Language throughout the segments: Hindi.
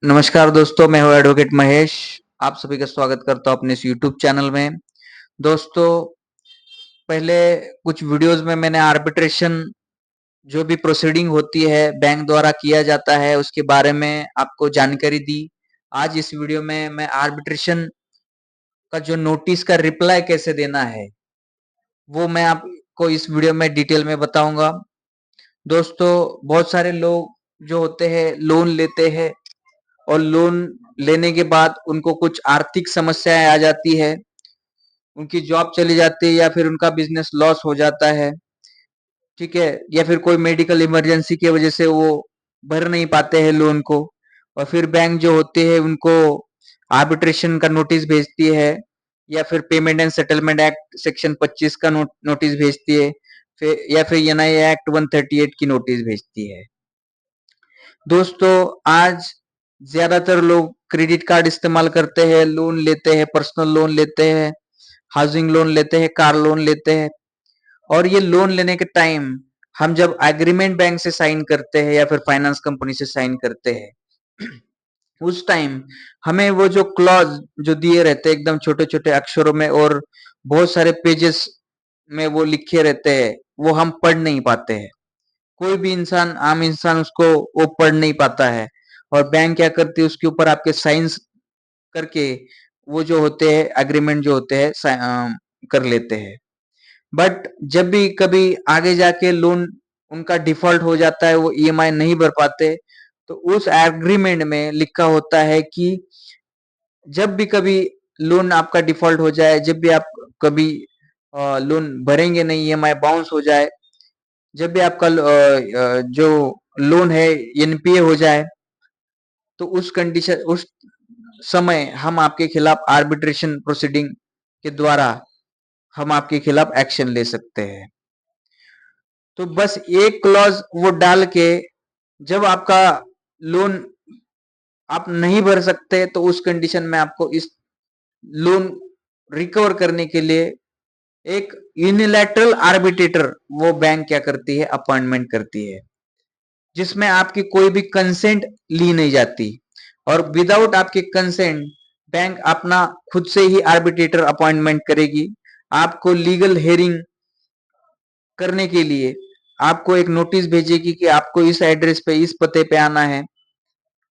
नमस्कार दोस्तों, मैं हूँ एडवोकेट महेश। आप सभी का स्वागत करता हूँ अपने इस यूट्यूब चैनल में। दोस्तों, पहले कुछ वीडियोस में मैंने आर्बिट्रेशन जो भी प्रोसीडिंग होती है बैंक द्वारा किया जाता है उसके बारे में आपको जानकारी दी। आज इस वीडियो में मैं आर्बिट्रेशन का जो नोटिस का रिप्लाई कैसे देना है वो मैं आपको इस वीडियो में डिटेल में बताऊंगा। दोस्तों, बहुत सारे लोग जो होते हैं लोन लेते हैं और लोन लेने के बाद उनको कुछ आर्थिक समस्याएं आ जाती है, उनकी जॉब चली जाती है या फिर उनका बिजनेस लॉस हो जाता है, ठीक है, या फिर कोई मेडिकल इमरजेंसी की वजह से वो भर नहीं पाते हैं लोन को, और फिर बैंक जो होते हैं उनको आर्बिट्रेशन का नोटिस भेजती है या फिर payment and settlement act section 25 का नोटिस भेजती है, फिर या फिर एनआई एक्ट 138 की नोटिस भेजती है। दोस्तों, आज ज्यादातर लोग क्रेडिट कार्ड इस्तेमाल करते हैं, लोन लेते हैं, पर्सनल लोन लेते हैं, हाउसिंग लोन लेते हैं, कार लोन लेते हैं, और ये लोन लेने के टाइम हम जब एग्रीमेंट बैंक से साइन करते हैं या फिर फाइनेंस कंपनी से साइन करते हैं उस टाइम हमें वो जो क्लॉज जो दिए रहते हैं एकदम छोटे छोटे अक्षरों में और बहुत सारे पेजेस में वो लिखे रहते हैं, वो हम पढ़ नहीं पाते हैं। कोई भी इंसान, आम इंसान उसको वो पढ़ नहीं पाता है, और बैंक क्या करती है उसके ऊपर आपके साइंस करके वो जो होते हैं एग्रीमेंट जो होते हैं कर लेते हैं। बट जब भी कभी आगे जाके लोन उनका डिफॉल्ट हो जाता है, वो ईएमआई नहीं भर पाते, तो उस एग्रीमेंट में लिखा होता है कि जब भी कभी लोन आपका डिफॉल्ट हो जाए, जब भी आप कभी लोन भरेंगे नहीं, ईएमआई बाउंस हो जाए, जब भी आपका जो लोन है एनपीए हो जाए, तो उस कंडीशन उस समय हम आपके खिलाफ आर्बिट्रेशन प्रोसीडिंग के द्वारा हम आपके खिलाफ एक्शन ले सकते हैं। तो बस एक क्लॉज वो डाल के जब आपका लोन आप नहीं भर सकते तो उस कंडीशन में आपको इस लोन रिकवर करने के लिए एक यूनिलैटरल आर्बिट्रेटर वो बैंक क्या करती है, अपॉइंटमेंट करती है, जिसमें आपकी कोई भी कंसेंट ली नहीं जाती, और विदाउट आपके कंसेंट बैंक अपना खुद से ही आर्बिट्रेटर अपॉइंटमेंट करेगी। आपको लीगल हेयरिंग करने के लिए आपको एक नोटिस भेजेगी कि आपको इस एड्रेस पे इस पते पे आना है,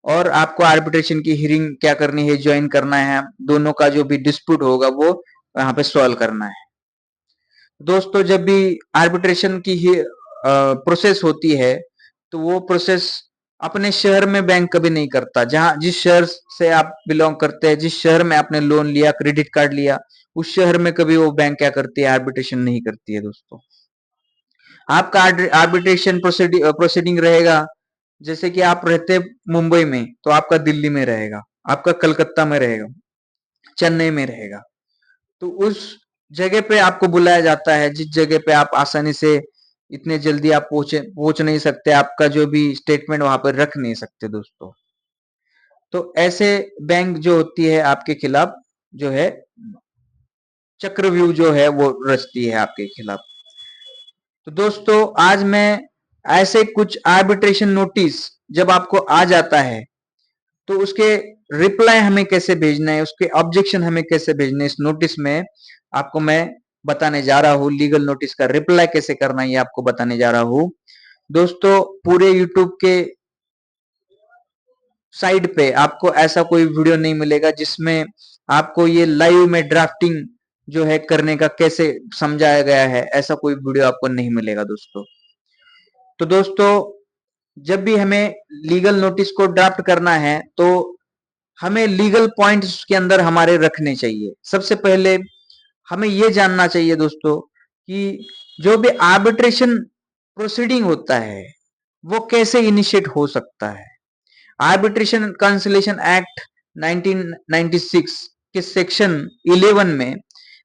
और आपको आर्बिट्रेशन की हियरिंग क्या करनी है, ज्वाइन करना है, दोनों का जो भी डिस्प्यूट होगा वो यहाँ पे सॉल्व करना है। दोस्तों, जब भी आर्बिट्रेशन की ही प्रोसेस होती है तो वो प्रोसेस अपने शहर में बैंक कभी नहीं करता। जहां जिस शहर से आप बिलोंग करते हैं, जिस शहर में आपने लोन लिया, क्रेडिट कार्ड लिया, उस शहर में कभी वो बैंक क्या करती है, आर्बिट्रेशन नहीं करती है। दोस्तों, आपका आर्बिट्रेशन प्रोसीडिंग रहेगा, जैसे कि आप रहते मुंबई में तो आपका दिल्ली में रहेगा, आपका कलकत्ता में रहेगा, चेन्नई में रहेगा। तो उस जगह पे आपको बुलाया जाता है जिस जगह पे आप आसानी से इतने जल्दी आप पहुंच नहीं सकते, आपका जो भी स्टेटमेंट वहां पर रख नहीं सकते। दोस्तों, तो ऐसे बैंक जो होती है आपके खिलाफ जो है चक्रव्यूह जो है वो रचती है आपके खिलाफ। तो दोस्तों, आज मैं ऐसे कुछ आर्बिट्रेशन नोटिस जब आपको आ जाता है तो उसके रिप्लाई हमें कैसे भेजना है, उसके ऑब्जेक्शन हमें कैसे भेजने, इस नोटिस में आपको मैं बताने जा रहा हूँ। लीगल नोटिस का रिप्लाई कैसे करना है ये आपको बताने जा रहा हूँ। दोस्तों, पूरे यूट्यूब के साइड पे आपको ऐसा कोई वीडियो नहीं मिलेगा जिसमें आपको ये लाइव में ड्राफ्टिंग जो है करने का कैसे समझाया गया है, ऐसा कोई वीडियो आपको नहीं मिलेगा। दोस्तों, तो दोस्तों, जब भी हमें लीगल नोटिस को ड्राफ्ट करना है तो हमें लीगल पॉइंट्स के अंदर हमारे रखने चाहिए। सबसे पहले हमें यह जानना चाहिए दोस्तों कि जो भी आर्बिट्रेशन प्रोसीडिंग होता है वो कैसे इनिशिएट हो सकता है। आर्बिट्रेशन कंसिलेशन एक्ट 1996 के सेक्शन 11 में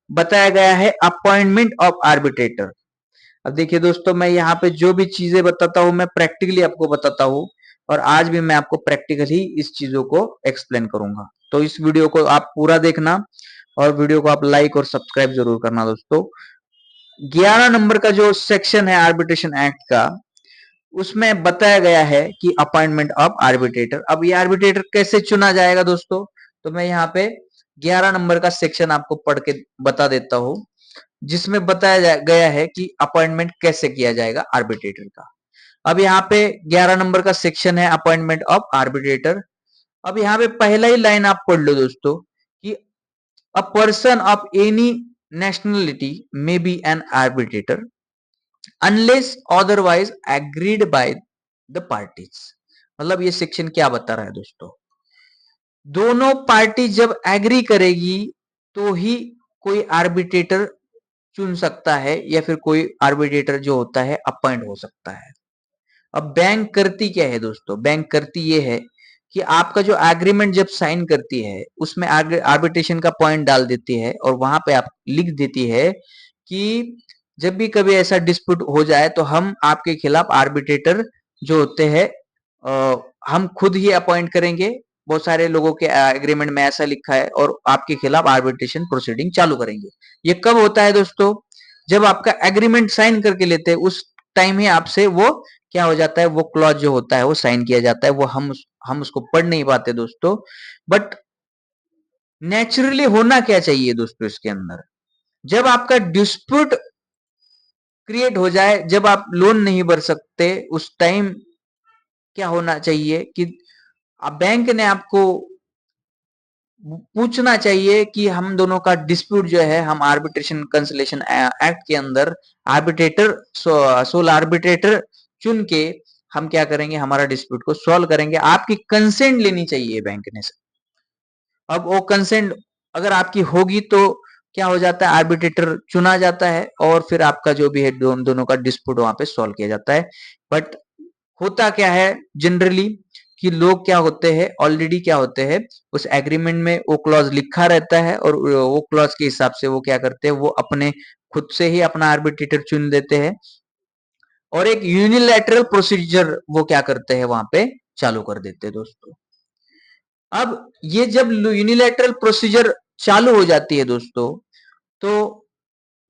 बताया गया है अपॉइंटमेंट ऑफ आर्बिट्रेटर। अब देखिए दोस्तों, मैं यहाँ पे जो भी चीजें बताता हूँ मैं प्रैक्टिकली आपको बताता हूँ, और आज भी मैं आपको प्रैक्टिकली इस चीजों को एक्सप्लेन करूंगा। तो इस वीडियो को आप पूरा देखना, और वीडियो को आप लाइक और सब्सक्राइब जरूर करना। दोस्तों, 11 नंबर का जो सेक्शन है आर्बिट्रेशन एक्ट का, उसमें बताया गया है कि अपॉइंटमेंट ऑफ आर्बिट्रेटर। अब ये आर्बिट्रेटर कैसे चुना जाएगा दोस्तों, तो मैं यहाँ पे 11 नंबर का सेक्शन आपको पढ़ के बता देता हूं, जिसमें बताया गया है कि अपॉइंटमेंट कैसे किया जाएगा आर्बिट्रेटर का। अब यहाँ पे 11 नंबर का सेक्शन है अपॉइंटमेंट ऑफ आर्बिट्रेटर। अब यहाँ पे पहला ही लाइन आप पढ़ लो दोस्तों कि a person of any nationality may be N arbitrator unless otherwise agreed by the parties. मतलब ये सेक्शन क्या बता रहा है दोस्तों, दोनों पार्टी जब एग्री करेगी तो ही कोई आर्बिट्रेटर चुन सकता है या फिर कोई आर्बिट्रेटर जो होता है अपॉइंट हो सकता है। अब बैंक करती क्या है दोस्तों, बैंक करती ये है कि आपका जो एग्रीमेंट जब साइन करती है उसमें आर्बिट्रेशन का पॉइंट डाल देती है और वहां पे आप लिख देती है कि जब भी कभी ऐसा डिस्प्यूट हो जाए तो हम आपके खिलाफ आर्बिट्रेटर जो होते हैं हम खुद ही अपॉइंट करेंगे। बहुत सारे लोगों के एग्रीमेंट में ऐसा लिखा है और आपके खिलाफ आर्बिट्रेशन प्रोसीडिंग चालू करेंगे। ये कब होता है दोस्तों, जब आपका एग्रीमेंट साइन करके लेते हैं उस टाइम ही आपसे वो क्या हो जाता है, वो क्लॉज जो होता है वो साइन किया जाता है। वो हम उसको पढ़ नहीं पाते दोस्तों, बट नेचुरली होना क्या चाहिए दोस्तों इसके अंदर, जब आपका डिस्प्यूट क्रिएट हो जाए, जब आप लोन नहीं भर सकते, उस टाइम क्या होना चाहिए कि बैंक ने आपको पूछना चाहिए कि हम दोनों का डिस्प्यूट जो है हम आर्बिट्रेशन कंसलेशन एक्ट के अंदर आर्बिट्रेटर सोल आर्बिट्रेटर चुन के हम क्या करेंगे, हमारा डिस्प्यूट को सॉल्व करेंगे। आपकी कंसेंट लेनी चाहिए बैंक ने। अब वो कंसेंट अगर आपकी होगी तो क्या हो जाता है, आर्बिट्रेटर चुना जाता है और फिर आपका जो भी है दोनों का डिस्प्यूट वहां पे सॉल्व किया जाता है। बट होता क्या है जनरली कि लोग क्या होते हैं, ऑलरेडी क्या होते हैं उस एग्रीमेंट में वो क्लॉज लिखा रहता है और वो क्लॉज के हिसाब से वो क्या करते हैं, वो अपने खुद से ही अपना आर्बिट्रेटर चुन देते हैं और एक यूनिलैटरल प्रोसीजर वो क्या करते हैं वहां पे चालू कर देते हैं दोस्तों। अब ये जब यूनिलैटरल प्रोसीजर चालू हो जाती है दोस्तों, तो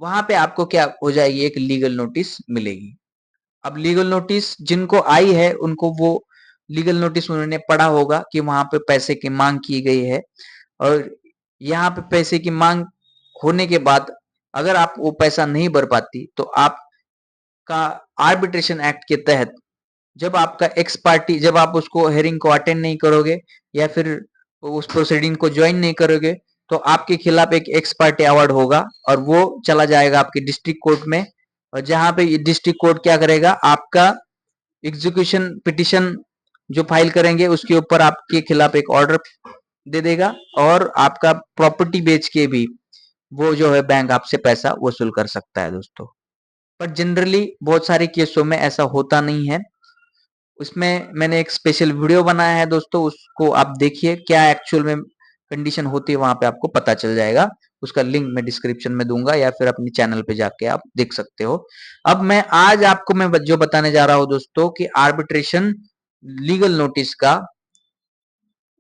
वहां पे आपको क्या हो जाएगी, एक लीगल नोटिस मिलेगी। अब लीगल नोटिस जिनको आई है उनको वो लीगल नोटिस उन्होंने पढ़ा होगा कि वहां पे पैसे की मांग की गई है और यहाँ पे पैसे की मांग होने के बाद अगर आप वो पैसा नहीं भर पाती तो आपका आर्बिट्रेशन एक्ट के तहत जब आपका एक्स पार्टी, जब आप उसको हेयरिंग को अटेंड नहीं करोगे या फिर उस प्रोसीडिंग को ज्वाइन नहीं करोगे तो आपके खिलाफ एक एक्स पार्टी अवार्ड होगा और वो चला जाएगा आपके डिस्ट्रिक्ट कोर्ट में। और जहां पे डिस्ट्रिक्ट कोर्ट क्या करेगा, आपका एग्जीक्यूशन पिटिशन जो फाइल करेंगे उसके ऊपर आपके खिलाफ एक ऑर्डर दे देगा और आपका प्रॉपर्टी बेच के भी वो जो है बैंक आपसे पैसा वसूल कर सकता है दोस्तों। पर जनरली बहुत सारे केसों में ऐसा होता नहीं है। उसमें मैंने एक स्पेशल वीडियो बनाया है दोस्तों, उसको आप देखिए क्या एक्चुअल में कंडीशन होती है, वहां पे आपको पता चल जाएगा। उसका लिंक मैं डिस्क्रिप्शन में दूंगा या फिर अपने चैनल पे जाके आप देख सकते हो। अब मैं आज आपको मैं जो बताने जा रहा हूं दोस्तों कि आर्बिट्रेशन लीगल नोटिस का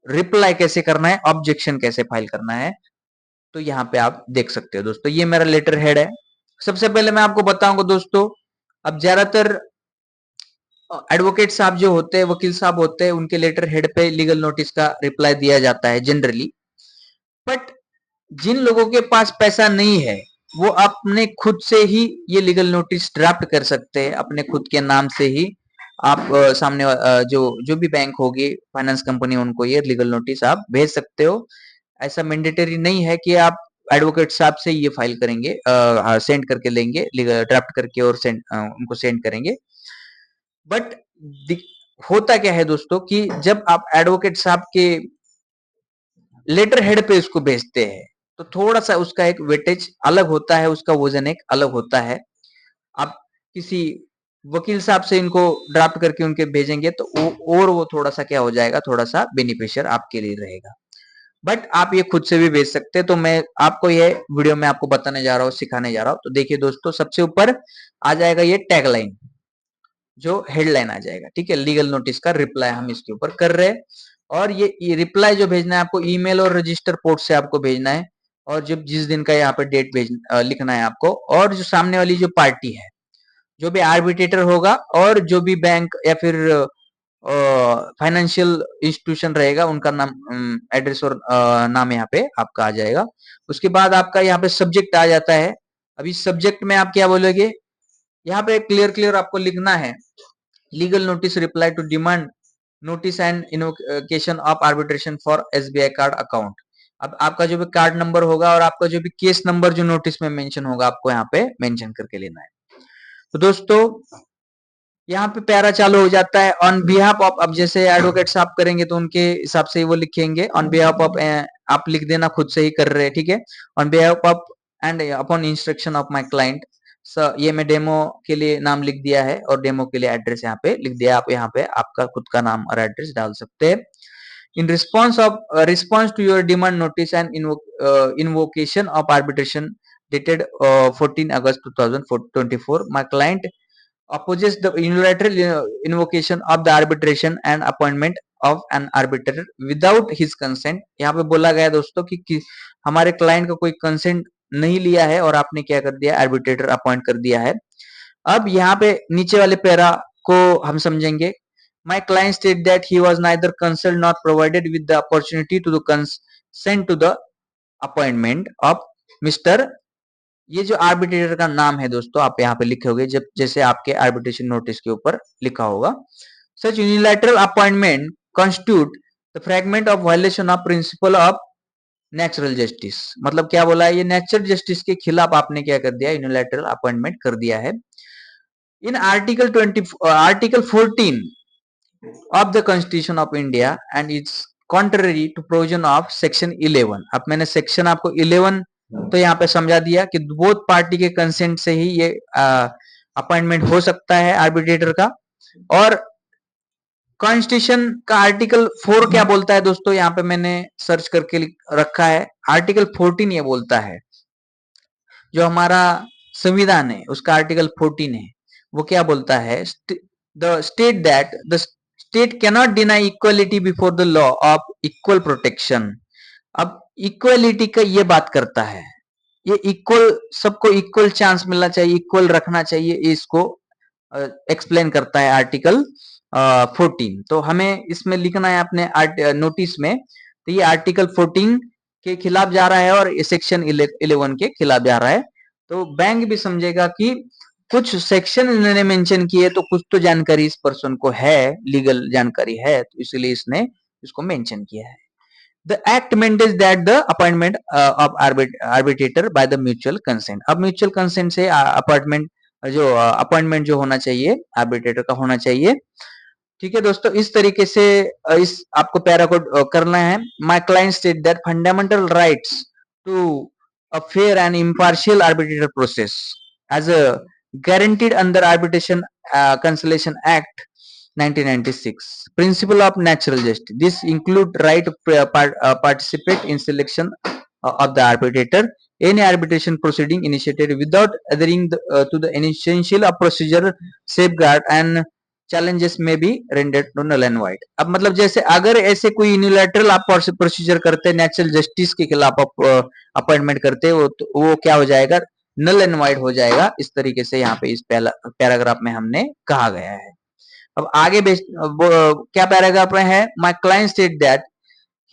रिप्लाई कैसे करना है, ऑब्जेक्शन कैसे फाइल करना है। तो यहाँ पे आप देख सकते हो दोस्तों, ये मेरा लेटर हेड है। सबसे पहले मैं आपको बताऊंगा दोस्तों, अब ज्यादातर एडवोकेट साहब जो होते हैं, वकील साहब होते हैं, उनके लेटर हेड पे लीगल नोटिस का रिप्लाई दिया जाता है जनरली। बट जिन लोगों के पास पैसा नहीं है वो अपने खुद से ही ये लीगल नोटिस ड्राफ्ट कर सकते हैं, अपने खुद के नाम से ही। आप सामने जो भी बैंक होगी, फाइनेंस कंपनी, उनको ये लीगल नोटिस आप भेज सकते हो। ऐसा मैंडेटरी नहीं है कि आप एडवोकेट साहब से ये फाइल करेंगे, सेंड करके लेंगे, ड्राफ्ट करके और उनको सेंड करेंगे। बट होता क्या है दोस्तों कि जब आप एडवोकेट साहब के लेटर हेड पे उसको भेजते हैं तो थोड़ा सा उसका एक वेटेज अलग होता है, उसका वजन एक अलग होता है। आप किसी वकील साहब से इनको ड्राफ्ट करके उनके भेजेंगे तो और वो थोड़ा सा क्या हो जाएगा, थोड़ा सा बेनिफिशियल आपके लिए रहेगा। बट आप ये खुद से भी भेज सकते हैं। तो मैं आपको ये वीडियो में आपको बताने जा रहा हूँ, सिखाने जा रहा हूँ। तो देखिए दोस्तों, सबसे ऊपर आ जाएगा ये टैगलाइन, जो हेडलाइन आ जाएगा, ठीक है, लीगल नोटिस का रिप्लाई हम इसके ऊपर कर रहे हैं। और ये रिप्लाई जो भेजना है आपको ईमेल और रजिस्टर पोर्ट से आपको भेजना है। और जब जिस दिन का यहाँ पे डेट लिखना है आपको। और जो सामने वाली जो पार्टी है, जो भी आर्बिट्रेटर होगा और जो भी बैंक या फिर फाइनेंशियल इंस्टीट्यूशन रहेगा उनका नाम, एड्रेस और नाम यहाँ पे आपका आ जाएगा। उसके बाद आपका यहाँ पे सब्जेक्ट आ जाता है। अभी सब्जेक्ट में आप क्या बोलोगे, यहाँ पे क्लियर आपको लिखना है legal notice reply to demand notice and invocation of arbitration for SBI card account. अब आपका जो भी कार्ड नंबर होगा और आपका जो भी केस नंबर जो नोटिस में मेंशन होगा आपको यहाँ पे मेंशन करके लेना है। तो दोस्तों यहाँ पे पैरा चालू हो जाता है ऑन बिहाफ ऑफ, अब जैसे एडवोकेट साहब करेंगे तो उनके हिसाब से वो लिखेंगे ऑन बिहाफ ऑफ, आप लिख देना खुद से ही कर रहे हैं, ठीक है। On behalf of and upon instruction of my client, ये मैं डेमो के लिए नाम लिख दिया है और डेमो के लिए एड्रेस यहाँ पे लिख दिया। आप यहाँ पे आपका खुद का नाम और एड्रेस डाल सकते हैं। In response to your demand notice and invocation of arbitration dated 14 August 2024, my client opposes the unilateral invocation of the arbitration and appointment of an arbitrator without his consent। यहाँ पे बोला गया दोस्तों कि हमारे क्लाइंट का कोई कंसेंट नहीं लिया है और आपने क्या कर दिया, आर्बिट्रेटर अपॉइंट कर दिया है। अब यहाँ पे नीचे वाले पैरा को हम समझेंगे। My client stated that he was neither consulted nor provided with the opportunity to the consent to the appointment of Mr। ये जो आर्बिट्रेटर का नाम है दोस्तों आप यहाँ पे लिखोगे जब जैसे आपके आर्बिट्रेशन नोटिस के ऊपर लिखा होगा। Such unilateral appointment constitute the fragment of violation of principle of natural justice. मतलब क्या बोला है, ये नेचुरल जस्टिस के खिलाफ आपने क्या कर दिया, यूनिलैटरल अपॉइंटमेंट कर दिया है। In article 14 of the Constitution of India and it's contrary to provision of section 11। अब मैंने सेक्शन आपको 11 तो यहाँ पे समझा दिया कि बोथ पार्टी के कंसेंट से ही ये अपॉइंटमेंट हो सकता है आर्बिट्रेटर का। और कॉन्स्टिट्यूशन का आर्टिकल 4 क्या बोलता है दोस्तों, यहाँ पे मैंने सर्च करके रखा है। आर्टिकल 14 ये बोलता है, जो हमारा संविधान है उसका आर्टिकल 14 है, वो क्या बोलता है, the state that the state cannot deny equality before the law of equal protection. अब इक्वलिटी का ये बात करता है, ये इक्वल, सबको इक्वल चांस मिलना चाहिए, इक्वल रखना चाहिए, इसको एक्सप्लेन करता है आर्टिकल 14। तो हमें इसमें लिखना है अपने नोटिस में, तो ये आर्टिकल 14 के खिलाफ जा रहा है और सेक्शन 11 के खिलाफ जा रहा है। तो बैंक भी समझेगा कि कुछ सेक्शन इन्होंने मेंशन किए तो कुछ तो जानकारी इस पर्सन को है, लीगल जानकारी है, तो इसलिए इसने इसको मेंशन किया है। The act maintains that the appointment of arbitrator by the mutual consent। अब म्यूचुअल कंसेंट से अपॉइंटमेंट जो होना चाहिए आर्बिट्रेटर का होना चाहिए। ठीक है दोस्तों, इस तरीके से इस आपको पैरा को करना है। My client state that fundamental rights to a fair and impartial arbitrator process as a guaranteed under arbitration cancellation act 1996, principle of natural justice, this include right to participate in selection of the arbitrator, any arbitration proceeding initiated without adhering to the essential of procedure safeguard and challenges may be rendered null and void। अब मतलब जैसे अगर ऐसे कोई यूनिलैटरल आप प्रोसीजर करते हैं, नेचुरल जस्टिस के खिलाफ आप अपॉइंटमेंट करते हैं, वो क्या हो जाएगा, नल एंड वाइड हो जाएगा। इस तरीके से यहाँ पे इस पैराग्राफ में हमने कहा गया है। अब आगे क्या पैराग्राफ में है, my client state that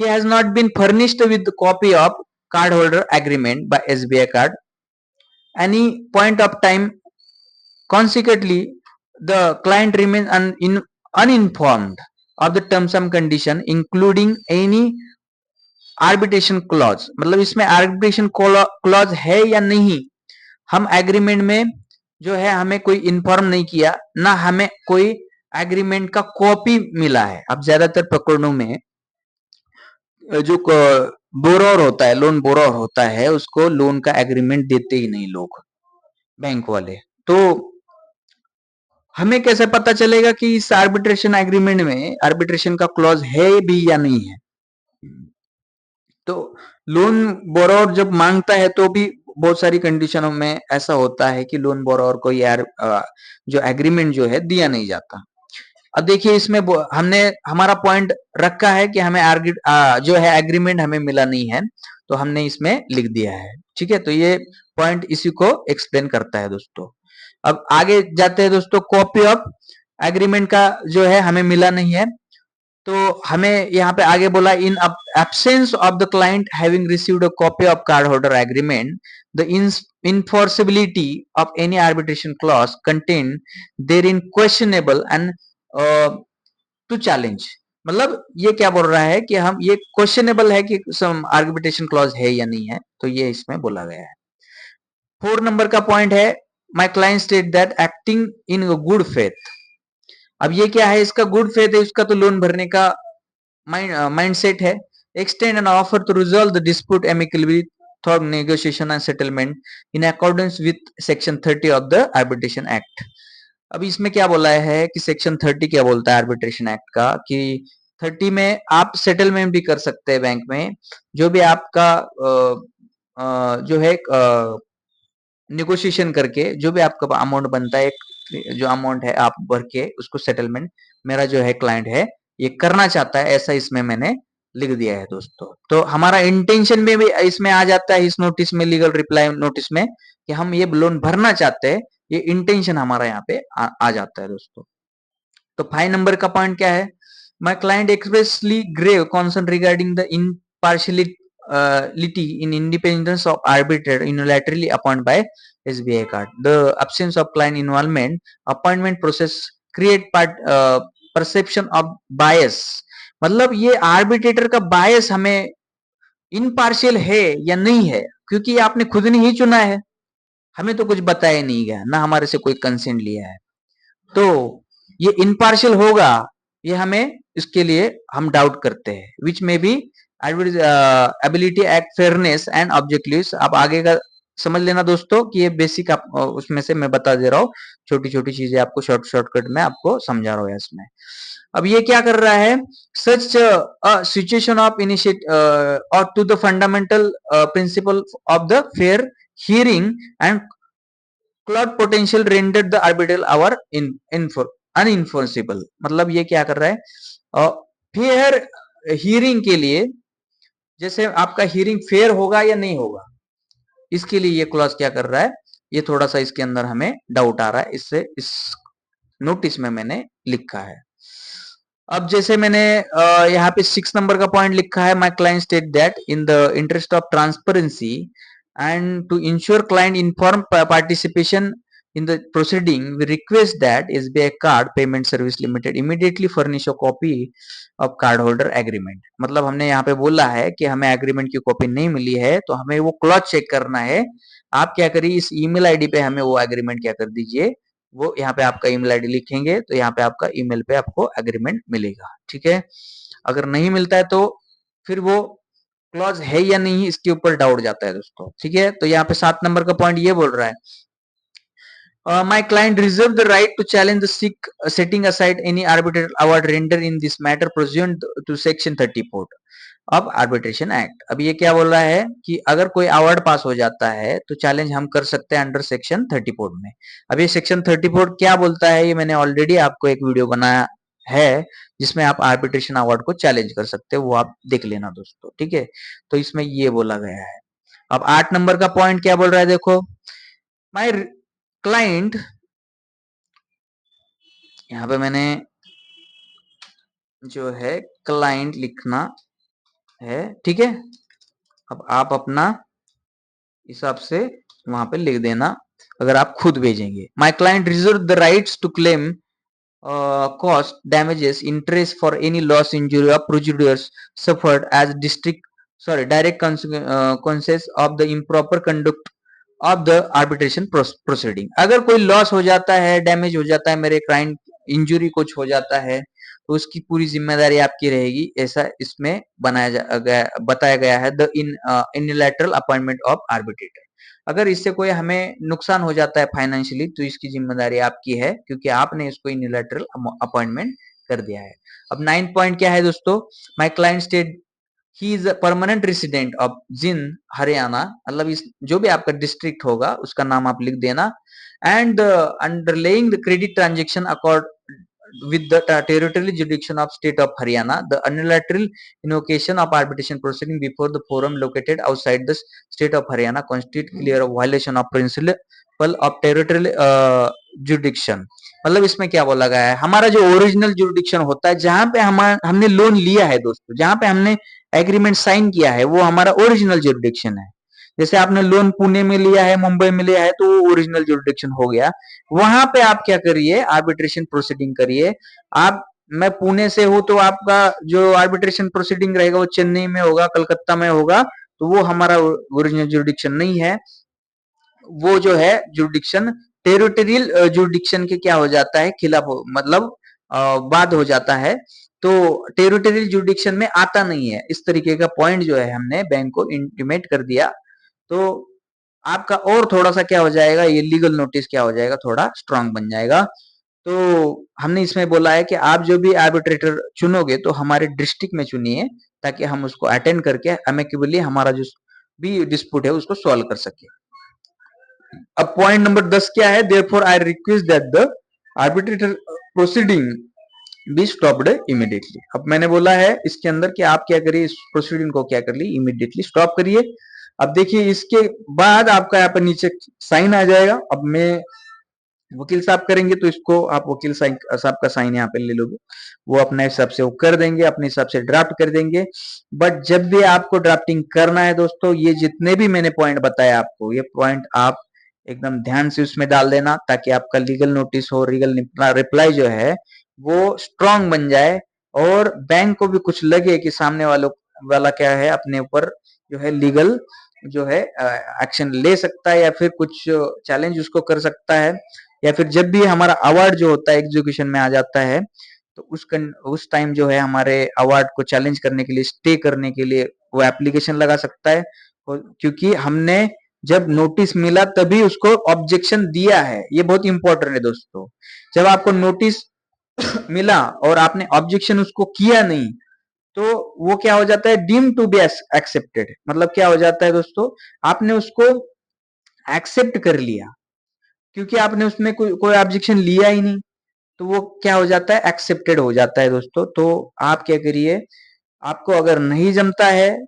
he has not been furnished with copy of card holder agreement by SBI card any point of time, consequently the client remains uninformed of the terms and condition including any arbitration clause। मतलब इसमें arbitration clause है या नहीं, हम एग्रीमेंट में जो है हमें कोई इन्फॉर्म नहीं किया, ना हमें कोई एग्रीमेंट का कॉपी मिला है। अब ज्यादातर प्रकरणों में जो बोरोर होता है, लोन बोरोर होता है, उसको लोन का एग्रीमेंट देते ही नहीं लोग, बैंक वाले। तो हमें कैसे पता चलेगा कि इस आर्बिट्रेशन एग्रीमेंट में आर्बिट्रेशन का क्लॉज है भी या नहीं है। तो लोन बोरोर जब मांगता है तो भी बहुत सारी कंडीशनों में ऐसा होता है कि लोन बोरोर को यार जो एग्रीमेंट जो है दिया नहीं जाता। अब देखिए इसमें हमने हमारा पॉइंट रखा है कि हमें जो है एग्रीमेंट हमें मिला नहीं है, तो हमने इसमें लिख दिया है। ठीक है, तो ये पॉइंट इसी को एक्सप्लेन करता है दोस्तों। अब आगे जाते हैं दोस्तों, कॉपी ऑफ एग्रीमेंट का जो है हमें मिला नहीं है, तो हमें यहाँ पे आगे बोला in absence of the client having received a copy of card holder agreement the enforceability of any arbitration clause contain there in questionable and to challenge. मतलब ये क्या बोल रहा है कि हम ये क्वेश्चनेबल है कि सम आर्बिट्रेशन क्लॉज है या नहीं है, तो ये इसमें बोला गया है। 4 नंबर का पॉइंट है my client state that acting in good faith. अब ये क्या है, इसका गुड फेथ है, उसका तो लोन भरने का mindset है। Extend an offer to resolve the dispute amicably through negotiation and settlement in accordance with section 30 of the arbitration act। अब इसमें क्या बोला है कि सेक्शन 30 क्या बोलता है आर्बिट्रेशन एक्ट का, कि 30 में आप सेटलमेंट भी कर सकते हैं बैंक में, जो भी आपका जो है नेगोशिएशन करके जो भी आपका अमाउंट बनता है, जो अमाउंट है आप भर के उसको सेटलमेंट मेरा जो है क्लाइंट है ये करना चाहता है, ऐसा इसमें मैंने लिख दिया है दोस्तों। तो हमारा इंटेंशन में भी इसमें आ जाता है, इस नोटिस में, लीगल रिप्लाई नोटिस में, कि हम ये लोन भरना चाहते हैं, ये इंटेंशन हमारा यहाँ पे आ जाता है दोस्तों। तो 5 नंबर का पॉइंट क्या है, my client expressly grave concern regarding the impartiality in independence of arbitrator unilaterally appointed by SBI card. The absence of client involvement appointment process create perception of bias। मतलब ये आर्बिट्रेटर का बायस हमें इनपार्शियल है या नहीं है, क्योंकि आपने खुद ने ही चुना है, हमें तो कुछ बताया नहीं गया ना, हमारे से कोई कंसेंट लिया है, तो ये इनपार्शियल होगा, ये हमें इसके लिए हम डाउट करते हैं। विच में be ability act fairness and objectives. आप आगे का समझ लेना दोस्तों कि ये बेसिक आप उसमें से मैं बता दे रहा हूँ, छोटी छोटी चीजें आपको शॉर्टकट में आपको समझा रहा हूँ इसमें। अब ये क्या कर रहा है, सच सिचुएशन ऑफ इनिशिएट और to the fundamental principle of the fair hearing and clot potential rendered the arbitral award unenforceable. मतलब ये क्या कर रहा है, फेयर हियरिंग के लिए, जैसे आपका हियरिंग फेयर होगा या नहीं होगा, इसके लिए ये क्लॉज क्या कर रहा है, ये थोड़ा सा इसके अंदर हमें डाउट आ रहा है, इससे इस नोटिस में मैंने लिखा है। अब जैसे मैंने यहाँ पे 6 नंबर का पॉइंट लिखा है, my client state that in the interest of transparency and to ensure client inform participation in the proceeding we request that SBI card payment service limited immediately furnish a copy of card holder agreement। मतलब हमने यहाँ पे बोला है कि हमें एग्रीमेंट की कॉपी नहीं मिली है, तो हमें वो क्लॉज चेक करना है। आप क्या करिए, इस ईमेल आईडी पे हमें वो एग्रीमेंट क्या कर दीजिए, वो यहाँ पे आपका ईमेल आईडी लिखेंगे तो यहाँ पे आपका ईमेल पे आपको एग्रीमेंट मिलेगा, ठीक है। अगर नहीं मिलता है तो फिर वो क्लॉज है या नहीं, इसके ऊपर डाउट जाता है दोस्तों, ठीक है। तो यहाँ पे 7 नंबर का पॉइंट ये बोल रहा है, my client reserve the right to challenge the setting aside any arbitral award rendered in this matter pursuant to section 34 अब आर्बिट्रेशन एक्ट। अब ये क्या बोल रहा है कि अगर कोई अवार्ड पास हो जाता है तो चैलेंज हम कर सकते हैं अंडर सेक्शन 34 में। अब ये सेक्शन 34 क्या बोलता है, ये मैंने ऑलरेडी आपको एक वीडियो बनाया है जिसमें आप आर्बिट्रेशन अवार्ड को चैलेंज कर सकते हो, वो आप देख लेना दोस्तों, ठीक है। तो इसमें ये बोला गया है। अब 8 नंबर का पॉइंट क्या बोल रहा है, देखो, माई क्लाइंट, यहाँ पे मैंने जो है क्लाइंट लिखना है, ठीक है। अब आप अपना हिसाब से वहां पे लिख देना अगर आप खुद भेजेंगे। My client reserve the rights to claim cost damages interest for any loss injury or prejudice suffered as direct consequence of the improper conduct of the arbitration proceeding। अगर कोई लॉस हो जाता है, डैमेज हो जाता है, मेरे क्लाइंट इंजुरी कुछ हो जाता है, तो उसकी पूरी जिम्मेदारी आपकी रहेगी, ऐसा इसमें बताया गया है the unilateral appointment of arbitrator. अगर इससे कोई हमें नुकसान हो जाता है फाइनेंशियली तो इसकी जिम्मेदारी आपकी है, क्योंकि आपने इसको यूनिलैटरल अपॉइंटमेंट कर दिया है। अब 9 पॉइंट क्या है दोस्तों, my client state he is a permanent resident of जिंद हरियाणा। मतलब इस जो भी आपका डिस्ट्रिक्ट होगा उसका नाम आप लिख देना। And underlying the credit transaction accord with the territorial jurisdiction of state of Haryana, the unilateral invocation of arbitration proceeding before the forum located outside the state of Haryana constitute clear violation of principle of territorial jurisdiction. मतलब इसमें क्या बोला गया है, हमारा जो ओरिजिनल जुरिडिक्शन होता है, जहां पे हमने लोन लिया है दोस्तों, जहां पे हमने एग्रीमेंट साइन किया है, वो हमारा ओरिजिनल जुरिडिक्शन है। जैसे आपने लोन पुणे में लिया है, मुंबई में लिया है, तो वो ओरिजिनल जुरिडिक्शन हो गया। वहां पे आप क्या करिए, आर्बिट्रेशन प्रोसीडिंग करिए। आप, मैं पुणे से हूं तो आपका जो आर्बिट्रेशन प्रोसीडिंग रहेगा वो चेन्नई में होगा, कलकत्ता में होगा, तो वो हमारा ओरिजिनल जुरिडिक्शन नहीं है। वो जो है जुरिडिक्शन टेरिटोरियल जुरिडिक्शन के क्या हो जाता है, खिलाफ मतलब बाद हो जाता है, तो टेरिटोरियल जुरिडिक्शन में आता नहीं है। इस तरीके का पॉइंट जो है हमने बैंक को इंटीमेट कर दिया, तो आपका और थोड़ा सा क्या हो जाएगा, ये लीगल नोटिस क्या हो जाएगा, थोड़ा स्ट्रांग बन जाएगा। तो हमने इसमें बोला है कि आप जो भी आर्बिट्रेटर चुनोगे तो हमारे डिस्ट्रिक्ट में चुनिए, ताकि हम उसको अटेंड करके अमेकेबली हमारा जो भी डिस्प्यूट है उसको सॉल्व कर सके। अब पॉइंट नंबर 10 क्या है, therefore I request that the arbitrator proceeding be stopped immediately. अब मैंने बोला है इसके अंदर कि आप क्या करिए, इस प्रोसीडिंग को क्या करिए, इमीडिएटली स्टॉप करिए। अब देखिए इसके बाद आपका यहाँ पर नीचे साइन आ जाएगा। अब मैं वकील साहब करेंगे तो इसको आप वकील साहब का साइन यहाँ पे ले लोगे, वो अपने हिसाब से वो कर देंगे, अपने हिसाब से ड्राफ्ट कर देंगे। बट जब भी आपको ड्राफ्टिंग करना है दोस्तों, ये जितने भी मैंने पॉइंट बताया आपको, ये पॉइंट आप एकदम ध्यान से उसमें डाल देना, ताकि आपका लीगल नोटिस हो, लीगल रिप्लाई जो है वो स्ट्रांग बन जाए, और बैंक को भी कुछ लगे कि सामने वाला क्या है, अपने ऊपर जो है लीगल जो है एक्शन ले सकता है, या फिर कुछ चैलेंज उसको कर सकता है, या फिर जब भी हमारा अवार्ड जो होता है एग्जीक्यूशन में आ जाता है, तो उस टाइम जो है हमारे अवार्ड को चैलेंज करने के लिए, स्टे करने के लिए वो एप्लीकेशन लगा सकता है। क्योंकि हमने जब नोटिस मिला तभी उसको ऑब्जेक्शन दिया है, ये बहुत इंपॉर्टेंट है दोस्तों। जब आपको नोटिस मिला और आपने ऑब्जेक्शन उसको किया नहीं, तो वो क्या हो जाता है, डीम टू बी एक्सेप्टेड। मतलब क्या हो जाता है दोस्तों, आपने उसको एक्सेप्ट कर लिया, क्योंकि आपने उसमें कोई ऑब्जेक्शन लिया ही नहीं, तो वो क्या हो जाता है, एक्सेप्टेड हो जाता है दोस्तों। तो आप क्या करिए, आपको अगर नहीं जमता है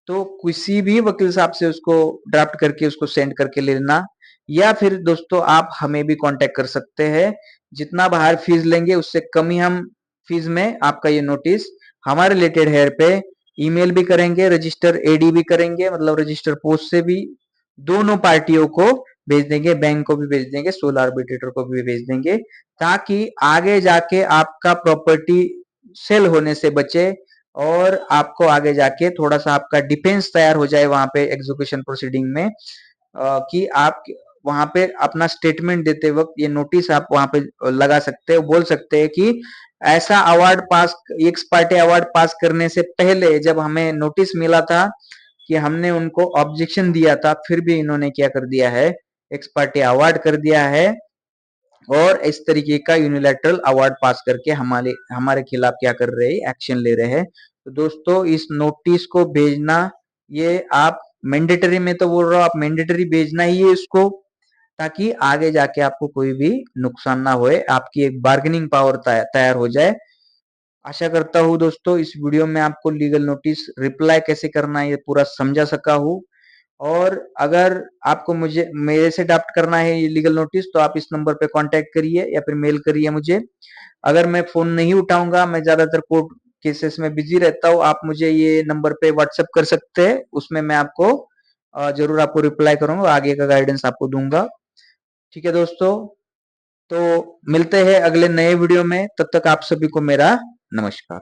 तो किसी भी वकील साहब से उसको ड्राफ्ट करके उसको सेंड करके ले लेना, या फिर दोस्तों आप हमें भी कांटेक्ट कर सकते हैं। जितना बाहर फीस लेंगे उससे कम ही हम फीस में आपका ये नोटिस हमारे रिलेटेड हेयर पे ईमेल भी करेंगे, रजिस्टर एडी भी करेंगे, मतलब रजिस्टर पोस्ट से भी दोनों पार्टियों को भेज देंगे, बैंक को भी भेज देंगे, सोल आर्बिट्रेटर को भी भेज देंगे, ताकि आगे जाके आपका प्रॉपर्टी सेल होने से बचे, और आपको आगे जाके थोड़ा सा आपका डिफेंस तैयार हो जाए वहां पे एग्जीक्यूशन प्रोसीडिंग में, कि आप वहां पे अपना स्टेटमेंट देते वक्त ये नोटिस आप वहां पे लगा सकते हो, बोल सकते हैं कि ऐसा अवार्ड पास, एक्स पार्टी अवार्ड पास करने से पहले जब हमें नोटिस मिला था कि हमने उनको ऑब्जेक्शन दिया था, फिर भी इन्होंने क्या कर दिया है, एक्स पार्टी अवार्ड कर दिया है, और इस तरीके का यूनिलैटरल अवार्ड पास करके हमारे हमारे खिलाफ क्या कर रहे हैं, एक्शन ले रहे हैं। तो दोस्तों इस नोटिस को भेजना, ये आप मैंडेटरी में तो बोल रहा हूँ, आप मैंडेटरी भेजना ही है इसको, ताकि आगे जाके आपको कोई भी नुकसान ना होए, आपकी एक बार्गेनिंग पावर तैयार हो जाए। आशा करता हूँ दोस्तों इस वीडियो में आपको लीगल नोटिस रिप्लाई कैसे करना है ये पूरा समझा सका हूँ। और अगर आपको मुझे मेरे से ड्राफ्ट करना है ये लीगल नोटिस, तो आप इस नंबर पे कांटेक्ट करिए या फिर मेल करिए मुझे। अगर मैं फोन नहीं उठाऊंगा, मैं ज्यादातर कोर्ट केसेस में बिजी रहता हूँ, आप मुझे ये नंबर पे व्हाट्सएप कर सकते हैं, उसमें मैं आपको जरूर आपको रिप्लाई करूंगा, आगे का गाइडेंस आपको दूंगा। ठीक है दोस्तों, तो मिलते हैं अगले नए वीडियो में, तब तक आप सभी को मेरा नमस्कार।